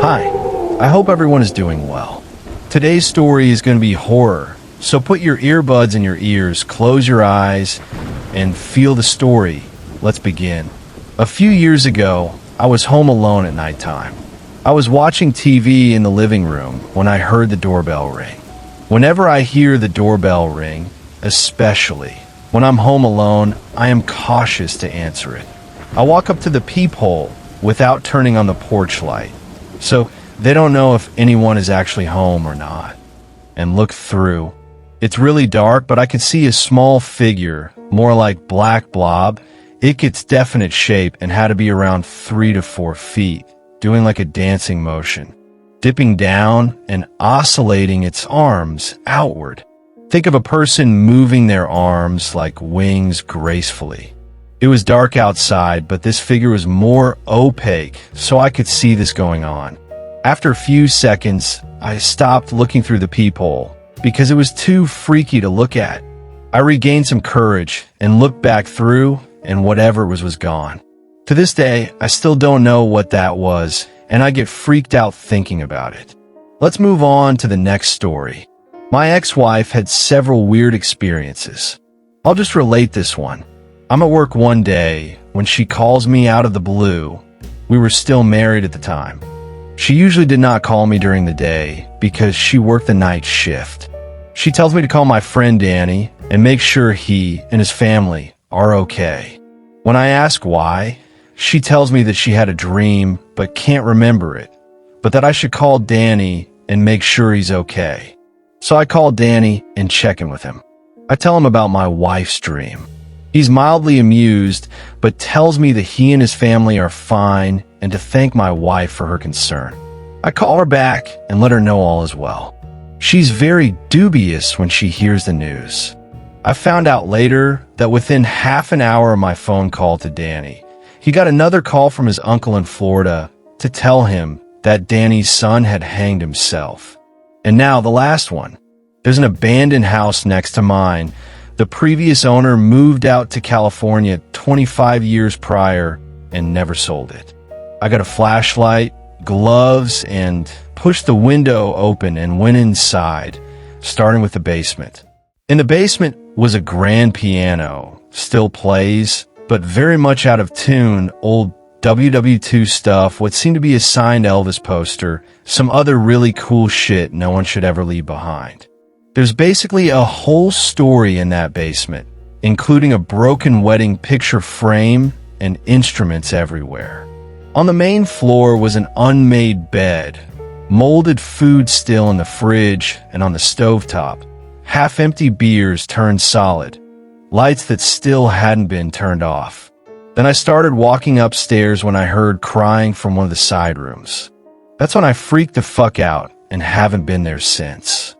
Hi, I hope everyone is doing well. Today's story is going to be horror, so put your earbuds in your ears, close your eyes, and feel the story. Let's begin. A few years ago, I was home alone at nighttime. I was watching TV in the living room when I heard the doorbell ring. Whenever I hear the doorbell ring, especially when I'm home alone, I am cautious to answer it. I walk up to the peephole without turning on the porch light, so they don't know if anyone is actually home or not, and look through. It's really dark, but I can see a small figure, more like black blob. It gets definite shape and had to be around 3 to 4 feet, doing like a dancing motion, dipping down and oscillating its arms outward. Think of a person moving their arms like wings gracefully. It was dark outside, but this figure was more opaque, so I could see this going on. After a few seconds, I stopped looking through the peephole because it was too freaky to look at. I regained some courage and looked back through, and whatever it was gone. To this day, I still don't know what that was, and I get freaked out thinking about it. Let's move on to the next story. My ex-wife had several weird experiences. I'll just relate this one. I'm at work one day when she calls me out of the blue. We were still married at the time. She usually did not call me during the day because she worked the night shift. She tells me to call my friend Danny and make sure he and his family are okay. When I ask why, she tells me that she had a dream but can't remember it, but that I should call Danny and make sure he's okay. So I call Danny and check in with him. I tell him about my wife's dream. He's mildly amused, but tells me that he and his family are fine and to thank my wife for her concern. I call her back and let her know all is well. She's very dubious when she hears the news. I found out later that within half an hour of my phone call to Danny, he got another call from his uncle in Florida to tell him that Danny's son had hanged himself. And now the last one. There's an abandoned house next to mine. The previous owner moved out to California 25 years prior and never sold it. I got a flashlight, gloves, and pushed the window open and went inside, starting with the basement. In the basement was a grand piano, still plays, but very much out of tune, old WW2 stuff, what seemed to be a signed Elvis poster, some other really cool shit no one should ever leave behind. There's basically a whole story in that basement, including a broken wedding picture frame and instruments everywhere. On the main floor was an unmade bed, molded food still in the fridge and on the stovetop, half-empty beers turned solid, lights that still hadn't been turned off. Then I started walking upstairs when I heard crying from one of the side rooms. That's when I freaked the fuck out and haven't been there since.